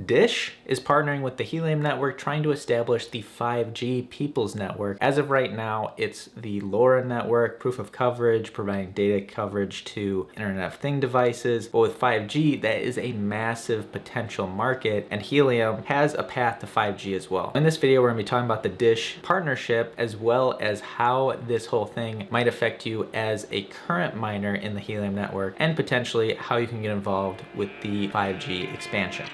Dish is partnering with the Helium network, trying to establish the 5G People's Network. As of right now, it's the LoRa network, proof of coverage, providing data coverage to Internet of Things devices. But with 5G, that is a massive potential market, and Helium has a path to 5G as well. In this video, we're going to be talking about the Dish partnership, as well as how this whole thing might affect you as a current miner in the Helium network, and potentially how you can get involved with the 5G expansion.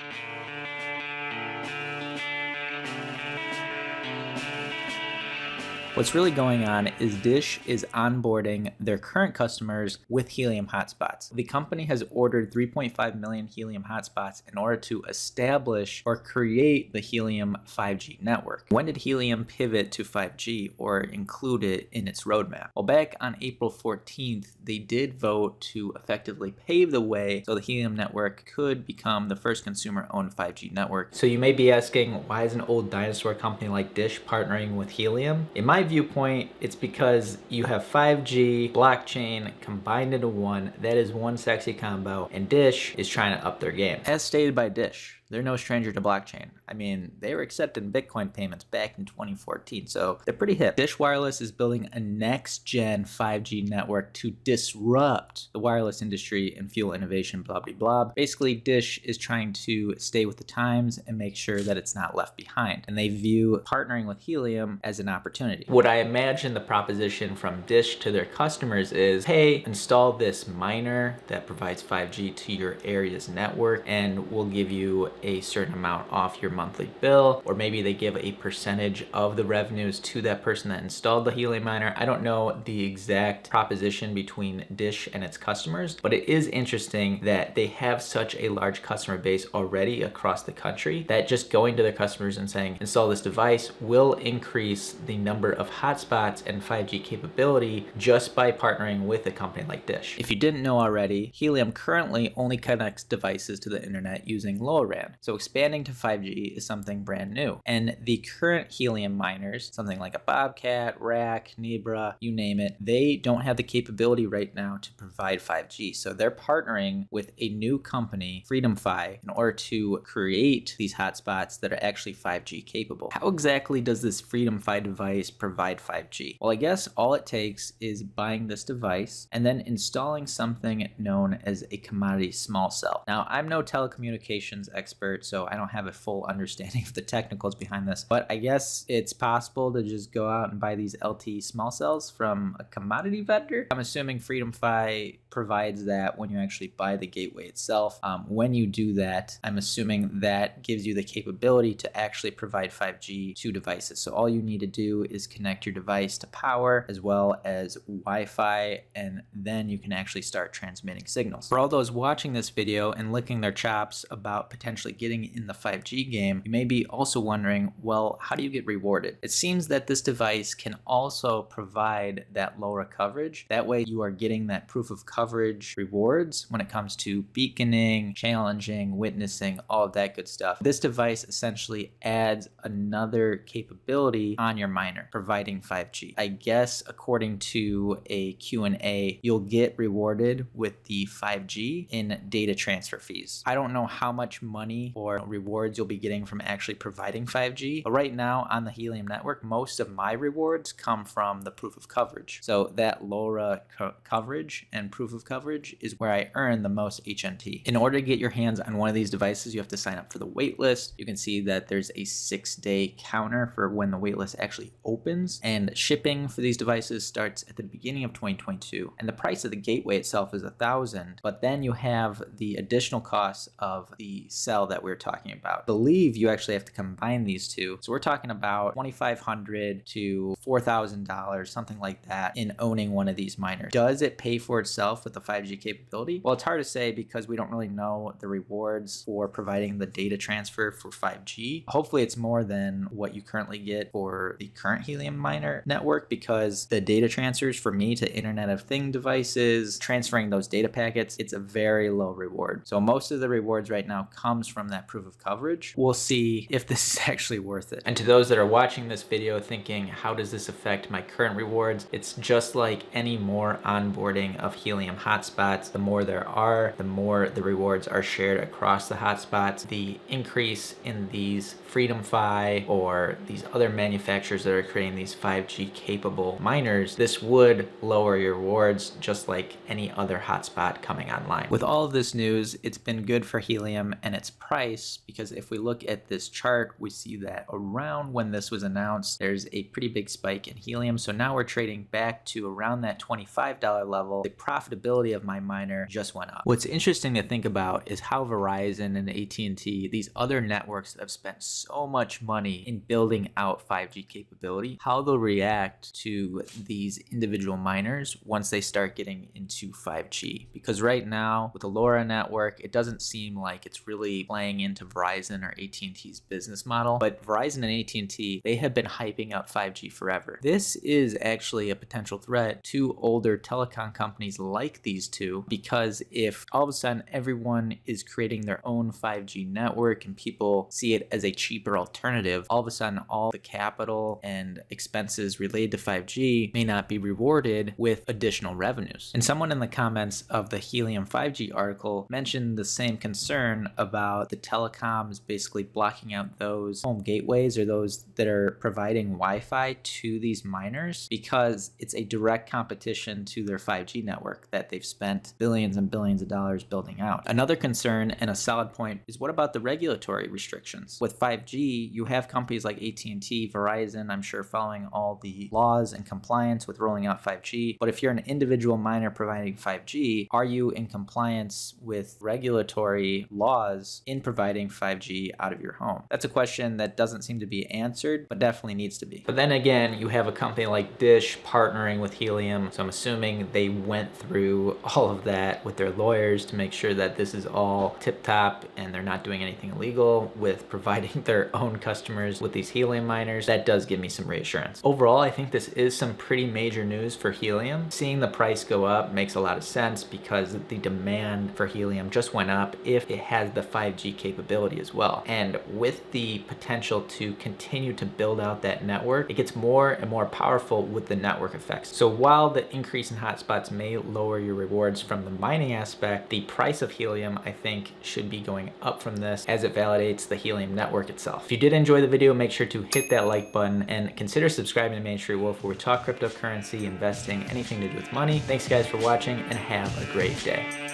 What's really going on is Dish is onboarding their current customers with Helium hotspots. The company has ordered 3.5 million Helium hotspots in order to establish or create the Helium 5G network. When did Helium pivot to 5G or include it in its roadmap? Well, back on April 14th, they did vote to effectively pave the way so the Helium network could become the first consumer-owned 5G network. So you may be asking, why is an old dinosaur company like Dish partnering with Helium? In my viewpoint, it's because you have 5G, blockchain combined into one. That is one sexy combo, and Dish is trying to up their game. As stated by Dish, they're no stranger to blockchain. I mean, they were accepting Bitcoin payments back in 2014, so they're pretty hip. Dish Wireless is building a next-gen 5G network to disrupt the wireless industry and fuel innovation, blah, blah, blah. Basically, Dish is trying to stay with the times and make sure that it's not left behind, and they view partnering with Helium as an opportunity. What I imagine the proposition from Dish to their customers is, hey, install this miner that provides 5G to your area's network, and we'll give you a certain amount off your monthly bill, or maybe they give a percentage of the revenues to that person that installed the Helium miner. I don't know the exact proposition between Dish and its customers, but it is interesting that they have such a large customer base already across the country that just going to their customers and saying, install this device, will increase the number of hotspots and 5G capability just by partnering with a company like Dish. If you didn't know already, Helium currently only connects devices to the internet using LoRaWAN. So expanding to 5G is something brand new. And the current Helium miners, something like a Bobcat, Rack, Nebra, you name it, they don't have the capability right now to provide 5G. So they're partnering with a new company, FreedomFi, in order to create these hotspots that are actually 5G capable. How exactly does this FreedomFi device provide 5G? Well, I guess all it takes is buying this device and then installing something known as a commodity small cell. Now, I'm no telecommunications expert, so I don't have a full understanding of the technicals behind this, but I guess it's possible to just go out and buy these LTE small cells from a commodity vendor. I'm assuming FreedomFi provides that when you actually buy the gateway itself. When you do that, I'm assuming that gives you the capability to actually provide 5G to devices. So all you need to do is connect your device to power as well as Wi-Fi, and then you can actually start transmitting signals. For all those watching this video and licking their chops about potentially getting in the 5G game, you may be also wondering, well, how do you get rewarded? It seems that this device can also provide that LoRa coverage. That way you are getting that proof of coverage rewards when it comes to beaconing, challenging, witnessing, all of that good stuff. This device essentially adds another capability on your miner, providing 5G. I guess according to a Q&A, you'll get rewarded with the 5G in data transfer fees. I don't know how much money or rewards you'll be getting from actually providing 5G, but right now on the Helium network, most of my rewards come from the proof of coverage. So that LoRa coverage and proof of coverage is where I earn the most HNT. In order to get your hands on one of these devices, you have to sign up for the waitlist. You can see that there's a 6-day counter for when the waitlist actually opens, and shipping for these devices starts at the beginning of 2022. And the price of the gateway itself is $1,000, but then you have the additional costs of the cell that we're talking about. I believe you actually have to combine these two. So we're talking about $2,500 to $4,000, something like that, in owning one of these miners. Does it pay for itself with the 5G capability? Well, it's hard to say because we don't really know the rewards for providing the data transfer for 5G. Hopefully it's more than what you currently get for the current Helium miner network, because the data transfers for me to Internet of Things devices, transferring those data packets, it's a very low reward. So most of the rewards right now comes from that proof of coverage, we'll see if this is actually worth it. And to those that are watching this video thinking, how does this affect my current rewards? It's just like any more onboarding of Helium hotspots. The more there are, the more the rewards are shared across the hotspots. The increase in these FreedomFi or these other manufacturers that are creating these 5G capable miners, this would lower your rewards just like any other hotspot coming online. With all of this news, it's been good for Helium and its price, because if we look at this chart, we see that around when this was announced, there's a pretty big spike in Helium. So now we're trading back to around that $25 level. The profitability of my miner just went up. What's interesting to think about is how Verizon and AT&T, these other networks that have spent so much money in building out 5G capability, how they'll react to these individual miners once they start getting into 5G. Because right now with the LoRa network, it doesn't seem like it's really playing into Verizon or AT&T's business model, but Verizon and AT&T, they have been hyping up 5G forever. This is actually a potential threat to older telecom companies like these two, because if all of a sudden everyone is creating their own 5G network and people see it as a cheaper alternative, all of a sudden all the capital and expenses related to 5G may not be rewarded with additional revenues. And someone in the comments of the Helium 5G article mentioned the same concern about the telecoms basically blocking out those home gateways or those that are providing Wi-Fi to these miners, because it's a direct competition to their 5G network that they've spent billions and billions of dollars building out. Another concern and a solid point is, what about the regulatory restrictions? With 5G, you have companies like AT&T, Verizon, I'm sure, following all the laws and compliance with rolling out 5G. But if you're an individual miner providing 5G, are you in compliance with regulatory laws in providing 5G out of your home? That's a question that doesn't seem to be answered, but definitely needs to be. But then again, you have a company like Dish partnering with Helium, so I'm assuming they went through all of that with their lawyers to make sure that this is all tip-top and they're not doing anything illegal with providing their own customers with these Helium miners. That does give me some reassurance. Overall, I think this is some pretty major news for Helium. Seeing the price go up makes a lot of sense because the demand for Helium just went up if it has the 5G capability as well. And with the potential to continue to build out that network, it gets more and more powerful with the network effects. So while the increase in hotspots may lower your rewards from the mining aspect, the price of Helium, I think, should be going up from this as it validates the Helium network itself. If you did enjoy the video, make sure to hit that like button and consider subscribing to Main Street Wolf, where we talk cryptocurrency, investing, anything to do with money. Thanks guys for watching, and have a great day.